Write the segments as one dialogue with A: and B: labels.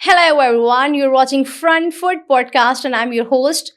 A: Hello everyone, you're watching Front Foot Podcast and I'm your host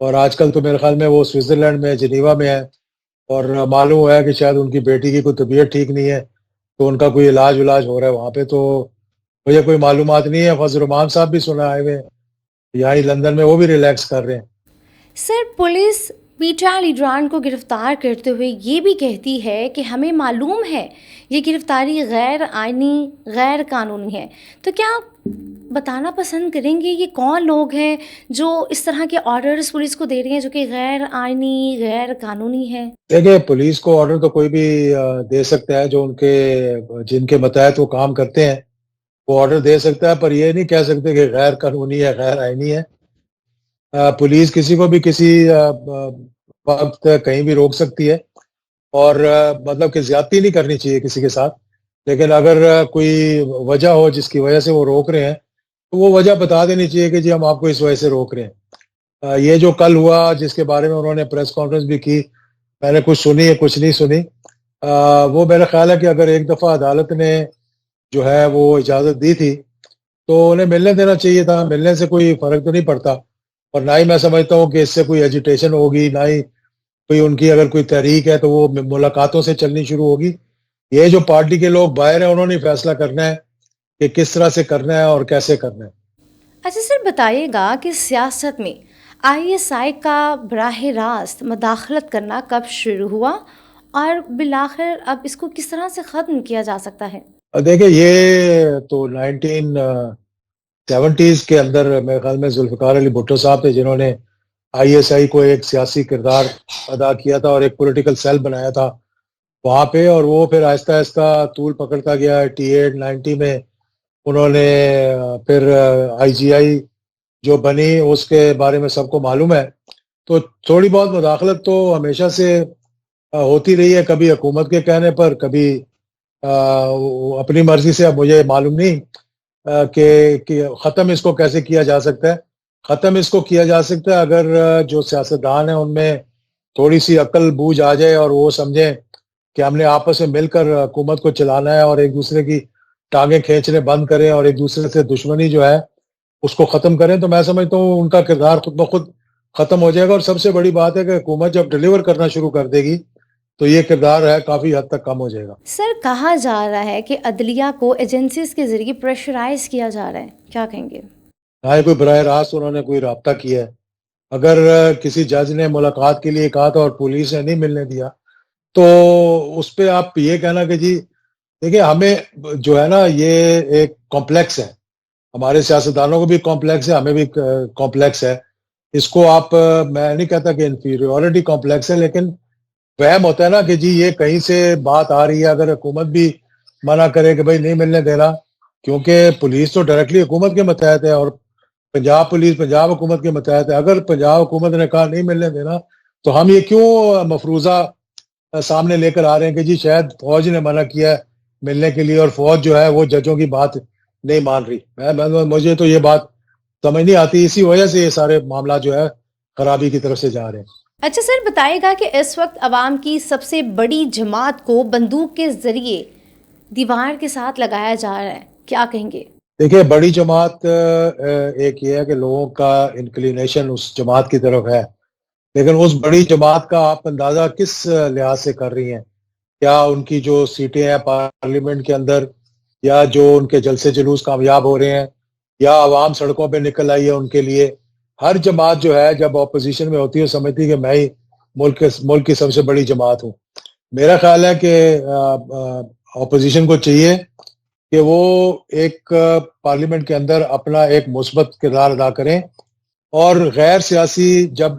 B: اور آج کل تو میرے خیال میں وہ سوئٹزرلینڈ میں جنیوا میں ہے، اور معلوم ہوا ہے کہ شاید ان کی بیٹی کی کوئی طبیعت ٹھیک نہیں ہے، تو ان کا کوئی علاج ہو رہا ہے وہاں پہ. تو مجھے کوئی معلومات نہیں ہے. فضل الرحمان صاحب بھی سنا آئے ہوئے یہاں لندن میں، وہ بھی ریلیکس کر رہے ہیں.
A: سر پولیس پیٹر لیڈران کو گرفتار کرتے ہوئے یہ بھی کہتی ہے کہ ہمیں معلوم ہے یہ گرفتاری غیر آئینی غیر قانونی ہے، تو کیا آپ بتانا پسند کریں گے یہ کون لوگ ہیں جو اس طرح کے آرڈرز پولیس کو دے رہے ہیں جو کہ غیر آئینی غیر قانونی ہے؟
B: دیکھیں، پولیس کو آرڈر تو کوئی بھی دے سکتا ہے، جو جن کے متحد وہ کام کرتے ہیں وہ آرڈر دے سکتا ہے، پر یہ نہیں کہہ سکتے کہ غیر قانونی ہے غیر آئینی ہے. پولیس کسی کو بھی کسی وقت کہیں بھی روک سکتی ہے، اور مطلب کہ زیادتی نہیں کرنی چاہیے کسی کے ساتھ. لیکن اگر کوئی وجہ ہو جس کی وجہ سے وہ روک رہے ہیں تو وہ وجہ بتا دینی چاہیے کہ جی ہم آپ کو اس وجہ سے روک رہے ہیں. یہ جو کل ہوا جس کے بارے میں انہوں نے پریس کانفرنس بھی کی، میں نے کچھ سنی ہے کچھ نہیں سنی. وہ میرا خیال ہے کہ اگر ایک دفعہ عدالت نے جو ہے وہ اجازت دی تھی تو انہیں ملنے دینا چاہیے تھا. ملنے سے کوئی فرق تو نہیں پڑتا، اور نہ ہی میں سمجھتا ہوں کہ اس سے کوئی ایجیٹیشن ہوگی، نہ ہی کوئی ان کی اگر کوئی تحریک ہے تو وہ ملاقاتوں سے چلنی شروع ہوگی. یہ جو پارٹی کے لوگ باہر ہیں انہوں نے فیصلہ کرنا ہے کہ کس طرح سے کرنا ہے اور کیسے کرنا ہے.
A: اچھا سر، بتائیے گا کہ سیاست میں آئی ایس آئی کا براہ راست مداخلت کرنا کب شروع ہوا اور بالآخر اب اس کو کس طرح سے ختم کیا جا سکتا ہے؟
B: دیکھیں، یہ تو 1970s کے اندر میرے خیال میں ذوالفقار علی بھٹو صاحب تھے جنہوں نے آئی ایس آئی کو ایک سیاسی کردار ادا کیا تھا اور ایک پولیٹیکل سیل بنایا تھا وہاں پہ. اور وہ پھر آہستہ آہستہ طول پکڑتا گیا. 88-90 میں انہوں نے پھر آئی جی آئی جو بنی اس کے بارے میں سب کو معلوم ہے. تو تھوڑی بہت مداخلت تو ہمیشہ سے ہوتی رہی ہے، کبھی حکومت کے کہنے پر، کبھی اپنی مرضی سے. اب مجھے معلوم نہیں کہ ختم اس کو کیسے کیا جا سکتا ہے. ختم اس کو کیا جا سکتا ہے اگر جو سیاستدان ہیں ان میں تھوڑی سی عقل بوجھ آ جائے اور وہ سمجھیں کہ ہم نے آپس میں مل کر حکومت کو چلانا ہے، اور ایک دوسرے کی ٹانگیں کھینچنے بند کریں اور ایک دوسرے سے دشمنی جو ہے اس کو ختم کریں. تو میں سمجھتا ہوں ان کا کردار خود بخود ختم ہو جائے گا. اور سب سے بڑی بات ہے کہ حکومت جب ڈیلیور کرنا شروع کر دے گی تو یہ کردار ہے کافی حد تک کم ہو جائے گا.
A: سر کہا جا رہا ہے کہ عدلیہ کو ایجنسیز کے ذریعے پریشرائز کیا جا رہا ہے، کیا کہیں گے؟
B: نہ ہی کوئی براہ راست انہوں نے کوئی رابطہ کیا ہے. اگر کسی جج نے ملاقات کے لیے کہا تھا اور پولیس نے نہیں ملنے دیا تو اس پہ آپ یہ کہنا کہ جی دیکھیں، ہمیں جو ہے نا یہ ایک کمپلیکس ہے، ہمارے سیاستدانوں کو بھی کمپلیکس ہے، ہمیں بھی کمپلیکس ہے. اس کو آپ، میں نہیں کہتا کہ انفیریورٹی کمپلیکس ہے، لیکن وہم ہوتا ہے نا کہ جی یہ کہیں سے بات آ رہی ہے. اگر حکومت بھی منع کرے کہ بھائی نہیں ملنے دینا، کیونکہ پولیس تو ڈائریکٹلی حکومت کے متحد ہے اور پنجاب پولیس پنجاب حکومت کے متحد ہے. اگر پنجاب حکومت نے کہا نہیں ملنے دینا تو ہم یہ کیوں مفروضہ سامنے لے کر آ رہے ہیں کہ جی شاید فوج نے منع کیا ہے ملنے کے لیے اور فوج جو ہے وہ ججوں کی بات نہیں مان رہی. مجھے تو یہ بات سمجھ نہیں آتی. اسی وجہ سے یہ سارے معاملات جو ہے خرابی کی طرف سے جا رہے ہیں.
A: اچھا سر، بتائیے گا کہ اس وقت عوام کی سب سے بڑی جماعت کو بندوق کے ذریعے دیوار کے ساتھ لگایا جا رہا ہے، کیا کہیں گے؟
B: دیکھیں، بڑی جماعت ایک یہ ہے کہ لوگوں کا انکلینیشن اس جماعت کی طرف ہے، لیکن اس بڑی جماعت کا آپ اندازہ کس لحاظ سے کر رہی ہیں؟ کیا ان کی جو سیٹیں ہیں پارلیمنٹ کے اندر، یا جو ان کے جلسے جلوس کامیاب ہو رہے ہیں، یا عوام سڑکوں پہ نکل آئی ہے ان کے لیے؟ ہر جماعت جو ہے جب اپوزیشن میں ہوتی ہے سمجھتی کہ میں ہی ملک کی سب سے بڑی جماعت ہوں. میرا خیال ہے کہ اپوزیشن کو چاہیے کہ وہ ایک پارلیمنٹ کے اندر اپنا ایک مثبت کردار ادا کریں، اور غیر سیاسی جب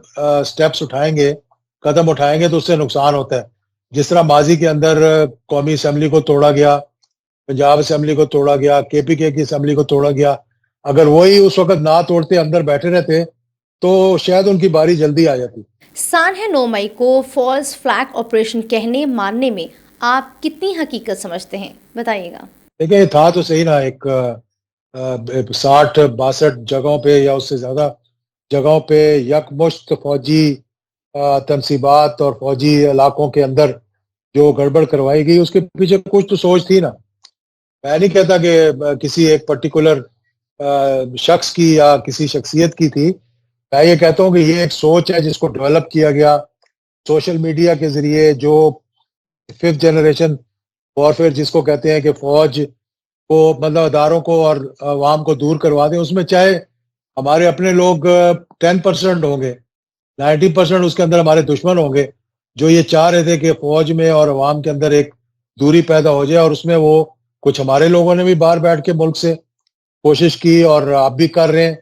B: سٹیپس اٹھائیں گے، قدم اٹھائیں گے تو اس سے نقصان ہوتا ہے. جس طرح ماضی کے اندر قومی اسمبلی کو توڑا گیا، پنجاب اسمبلی کو توڑا گیا، کے پی کے کی اسمبلی کو توڑا گیا، اگر وہی اس وقت نہ توڑتے اندر بیٹھے رہتے تو شاید ان کی باری جلدی آ جاتی.
A: سانحہ 9 مئی کو فالس فلیگ آپریشن کہنے ماننے میں آپ کتنی حقیقت سمجھتے ہیں، بتائیے گا؟
B: لیکن یہ تھا تو صحیح نا، ایک 60-62 جگہوں پہ یا اس سے زیادہ جگہوں پہ یکمشت فوجی تنصیبات اور فوجی علاقوں کے اندر جو گڑبڑ کروائی گئی، اس کے پیچھے کچھ تو سوچ تھی نا. میں نہیں کہتا کہ کسی ایک پرٹیکولر شخص کی یا کسی شخصیت کی تھی، میں یہ کہتا ہوں کہ یہ ایک سوچ ہے جس کو ڈیولپ کیا گیا سوشل میڈیا کے ذریعے، جو 5th جنریشن وارفیئر جس کو کہتے ہیں، کہ فوج کو مطلب اداروں کو اور عوام کو دور کروا دیں. اس میں چاہے ہمارے اپنے لوگ 10% ہوں گے، 90% اس کے اندر ہمارے دشمن ہوں گے، جو یہ چاہ رہے تھے کہ فوج میں اور عوام کے اندر ایک دوری پیدا ہو جائے. اور اس میں وہ کچھ ہمارے لوگوں نے بھی باہر بیٹھ کے ملک سے کوشش کی، اور آپ بھی کر رہے ہیں.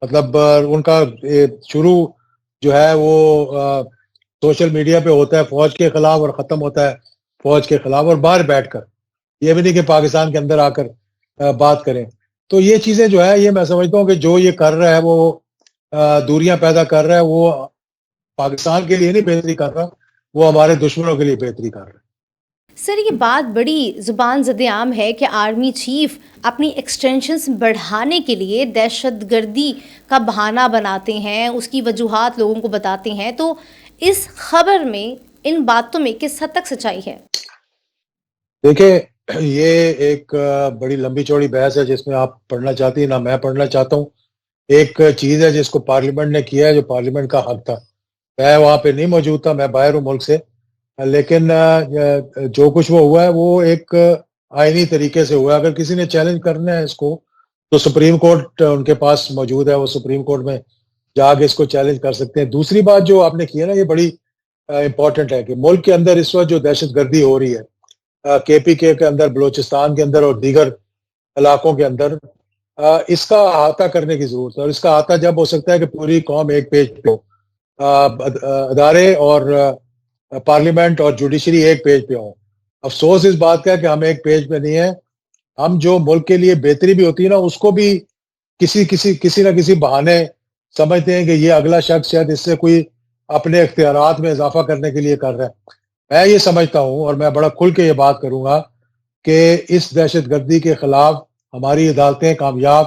B: مطلب ان کا شروع جو ہے وہ سوشل میڈیا پہ ہوتا ہے فوج کے خلاف، اور ختم ہوتا ہے فوج کے خلاف، اور باہر بیٹھ کر، یہ بھی نہیں کہ پاکستان کے اندر آ کر بات کریں. تو یہ چیزیں جو ہے، یہ میں سمجھتا ہوں کہ جو یہ کر رہا ہے وہ دوریاں پیدا کر رہا ہے، وہ پاکستان کے لیے نہیں بہتری کر رہا، وہ ہمارے دشمنوں کے لیے بہتری کر رہا ہے.
A: سر یہ بات بڑی زبان زد عام ہے کہ آرمی چیف اپنی ایکسٹینشنز بڑھانے کے لیے دہشت گردی کا بہانہ بناتے ہیں، اس کی وجوہات لوگوں کو بتاتے ہیں. تو اس خبر میں، ان باتوں میں کس حد تک سچائی ہے؟
B: دیکھیں، یہ ایک بڑی لمبی چوڑی بحث ہے جس میں آپ پڑھنا چاہتی ہیں، نہ میں پڑھنا چاہتا ہوں. ایک چیز ہے جس کو پارلیمنٹ نے کیا ہے، جو پارلیمنٹ کا حق تھا. میں وہاں پہ نہیں موجود تھا، میں باہر ہوں ملک سے، لیکن جو کچھ وہ ہوا ہے وہ ایک آئینی طریقے سے ہوا ہے. اگر کسی نے چیلنج کرنا ہے اس کو تو سپریم کورٹ ان کے پاس موجود ہے، وہ سپریم کورٹ میں جا کے اس کو چیلنج کر سکتے ہیں. دوسری بات جو آپ نے کی ہے نا، یہ بڑی امپورٹنٹ ہے کہ ملک کے اندر اس وقت جو دہشت گردی ہو رہی ہے KPK کے اندر، بلوچستان کے اندر اور دیگر علاقوں کے اندر، اس کا احاطہ کرنے کی ضرورت ہے. اور اس کا احاطہ جب ہو سکتا ہے کہ پوری قوم ایک پیج پہ ہو، ادارے اور پارلیمنٹ اور جوڈیشری ایک پیج پہ ہوں. افسوس اس بات کا ہے کہ ہم ایک پیج پہ نہیں ہیں. ہم جو ملک کے لیے بہتری بھی ہوتی ہے نا، اس کو بھی کسی نہ کسی بہانے سمجھتے ہیں کہ یہ اگلا شخص شاید اس سے کوئی اپنے اختیارات میں اضافہ کرنے کے لیے کر رہا ہے. میں یہ سمجھتا ہوں، اور میں بڑا کھل کے یہ بات کروں گا، کہ اس دہشت گردی کے خلاف ہماری عدالتیں کامیاب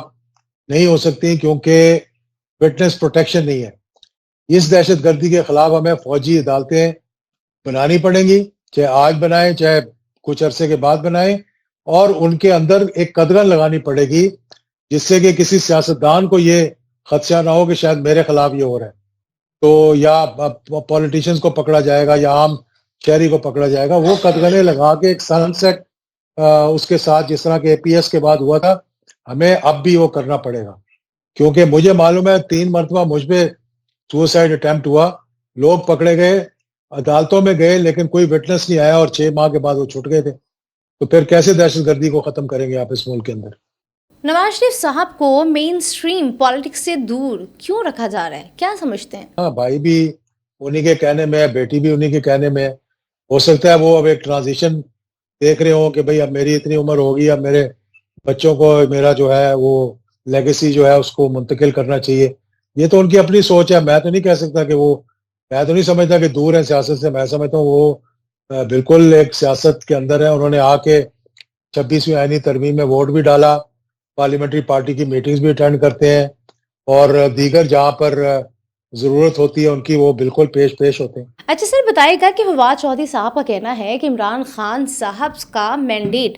B: نہیں ہو سکتی، کیونکہ وٹنس پروٹیکشن نہیں ہے. اس دہشت گردی کے خلاف ہمیں فوجی عدالتیں بنانی پڑیں گی، چاہے آج بنائیں چاہے کچھ عرصے کے بعد بنائیں، اور ان کے اندر ایک قدغن لگانی پڑے گی، جس سے کہ کسی سیاستدان کو یہ خدشہ نہ ہو کہ شاید میرے خلاف یہ ہو رہا ہے. تو یا پولیٹیشنز کو پکڑا جائے گا یا عام شہری کو پکڑا جائے گا. وہ قدغنے لگا کے ایک سن سیٹ اس کے ساتھ، جس طرح کہ APS کے بعد ہوا تھا، ہمیں اب بھی وہ کرنا پڑے گا. کیونکہ مجھے معلوم ہے 3 مرتبہ مجھ پہ سوسائڈ اٹیمپٹ ہوا، لوگ پکڑے گئے، عدالتوں میں گئے، لیکن کوئی وٹنس نہیں آیا، اور 6 ماہ کے بعد وہ چھوٹ گئے تھے. تو پھر کیسے دہشت گردی کو ختم کریں گے آپ اس ملک کے اندر؟
A: نواز شریف صاحب کو مین سٹریم پالیٹکس سے دور کیوں رکھا جا رہا ہے؟ کیا سمجھتے ہیں؟
B: ہاں، بھائی بھی انہی کے کہنے میں ہے، بیٹی بھی انہی کے کہنے میں ہے. ہو سکتا ہے وہ اب ایک ٹرانزیشن دیکھ رہے ہوں کہ بھئی اب میری اتنی عمر ہوگی، اب میرے بچوں کو میرا جو ہے وہ لیگیسی جو ہے اس کو منتقل کرنا چاہیے. یہ تو ان کی اپنی سوچ ہے. میں تو نہیں کہہ سکتا کہ میں تو نہیں سمجھتا کہ دور ہے سیاست سے. میں سمجھتا ہوں وہ بالکل ایک سیاست کے اندر ہے. انہوں نے آ کے 26ویں آئینی ترمیم میں ووٹ بھی ڈالا، پارلیمنٹری پارٹی کی میٹنگز بھی اٹینڈ کرتے ہیں، اور دیگر جہاں پر ضرورت ہوتی ہے ان کی وہ بالکل پیش ہوتے ہیں.
A: اچھا سر، بتائے گا کہ فواد چودھری صاحب کا کہنا ہے کہ عمران خان صاحب کا مینڈیٹ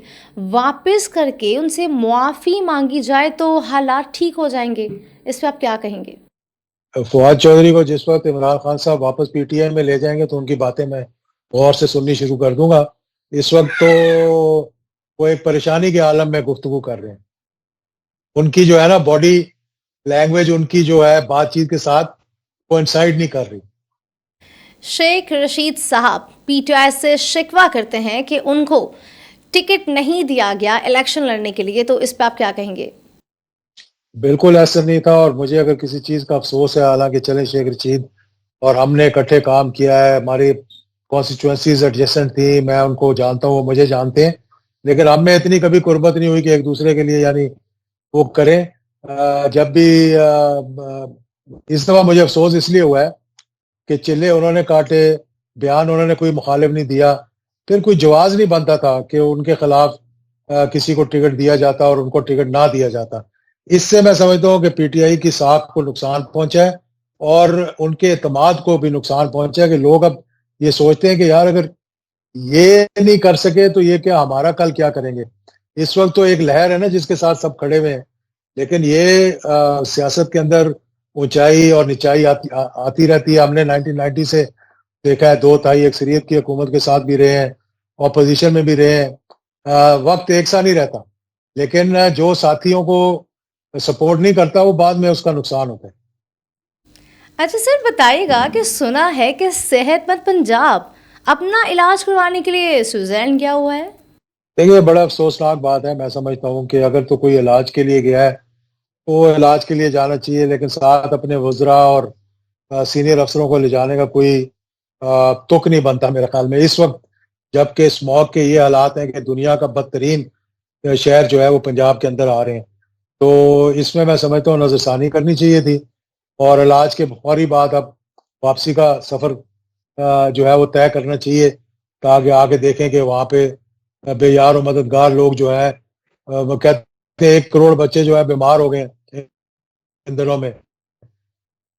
A: واپس کر کے ان سے معافی مانگی جائے تو حالات ٹھیک ہو جائیں گے. اس پہ آپ کیا کہیں گے؟
B: فواد چودھری کو جس وقت عمران خان صاحب واپس PTI میں لے جائیں گے تو ان کی باتیں میں غور سے سننی شروع کر دوں گا. اس وقت تو وہ ایک پریشانی کے عالم میں گفتگو کر رہے ہیں. ان کی جو ہے نا باڈی لینگویج، ان کی جو ہے بات چیت کے ساتھ کوئنسائڈ نہیں کر رہی.
A: شیخ رشید صاحب PTI سے شکوہ کرتے ہیں کہ ان کو ٹکٹ نہیں دیا گیا الیکشن لڑنے کے لیے. تو اس پہ آپ کیا کہیں گے؟
B: بالکل ایسا نہیں تھا، اور مجھے اگر کسی چیز کا افسوس ہے، حالانکہ چلیں شیخ رشید اور ہم نے اکٹھے کام کیا ہے، ہماری کانسٹیچوئنسیز ایڈجسٹنٹ تھی، میں ان کو جانتا ہوں، وہ مجھے جانتے ہیں، لیکن ہم میں اتنی کبھی قربت نہیں ہوئی کہ ایک دوسرے کے لیے یعنی وہ کریں. جب بھی اس دفعہ مجھے افسوس اس لیے ہوا ہے کہ چلے انہوں نے کاٹے، بیان انہوں نے کوئی مخالف نہیں دیا، پھر کوئی جواز نہیں بنتا تھا کہ ان کے خلاف کسی کو ٹکٹ دیا جاتا اور ان کو ٹکٹ نہ دیا جاتا. اس سے میں سمجھتا ہوں کہ PTI کی ساکھ کو نقصان پہنچا ہے، اور ان کے اعتماد کو بھی نقصان پہنچا ہے، کہ لوگ اب یہ سوچتے ہیں کہ یار اگر یہ نہیں کر سکے تو یہ کیا ہمارا کل کیا کریں گے. اس وقت تو ایک لہر ہے نا جس کے ساتھ سب کھڑے ہوئے ہیں، لیکن یہ سیاست کے اندر اونچائی اور نچائی آتی رہتی ہے. ہم نے 1990 سے دیکھا ہے, 2 اکثریت کی حکومت کے ساتھ بھی رہے ہیں, اپوزیشن میں بھی رہے ہیں. وقت ایک سا نہیں رہتا, لیکن جو ساتھیوں کو سپورٹ نہیں کرتا وہ بعد میں اس کا نقصان ہوتا ہے.
A: اچھا سر بتائیے گا کہ سنا ہے کہ صحت مند پنجاب اپنا علاج کروانے کے لیے سوئٹزرلینڈ گیا ہوا ہے.
B: دیکھیے بڑا افسوسناک بات ہے. میں سمجھتا ہوں کہ اگر تو کوئی علاج کے لیے گیا ہے وہ علاج کے لیے جانا چاہیے, لیکن ساتھ اپنے وزراء اور سینئر افسروں کو لے جانے کا کوئی تک نہیں بنتا میرے خیال میں اس وقت, جبکہ اسموگ کے یہ حالات ہیں کہ دنیا کا بدترین شہر جو ہے وہ پنجاب کے اندر آ رہے ہیں. تو اس میں سمجھتا ہوں نظر ثانی کرنی چاہیے تھی, اور علاج کے فوری بعد اب واپسی کا سفر جو ہے وہ طے کرنا چاہیے, تاکہ آگے دیکھیں کہ وہاں پہ بے یار و مددگار لوگ جو ہے وہ کہتے ہیں 1 کروڑ بچے جو ہے بیمار ہو گئے ہیں ان دنوں میں,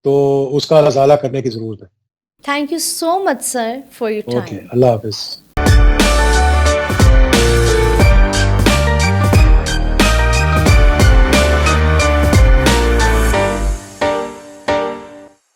B: تو اس کا ازالہ کرنے کی ضرورت ہے.
A: Thank you so much sir for your
B: okay,
A: time.
B: اللہ حافظ.